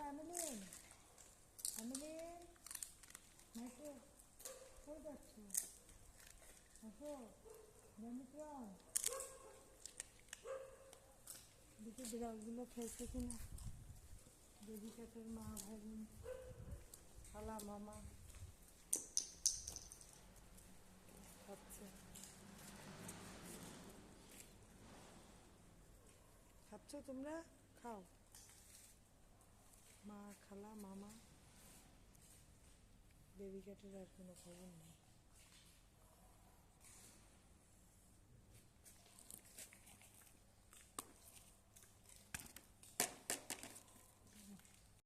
অ্যামেলিন, অ্যামেলিন, মাইকে কই যাচ্ছ? আসো, জানিপ্রাণ। দেখি বিড়ালগুলো খেলছে কিনা। বেবি ক্যাটের মা, ভাগিন, খালা, মামা খাচ্ছে। খাচ্ছ তোমরা? খাও। মা, খালা, মামা। বেবি ক্যাটের আর কোনো খবর নেই।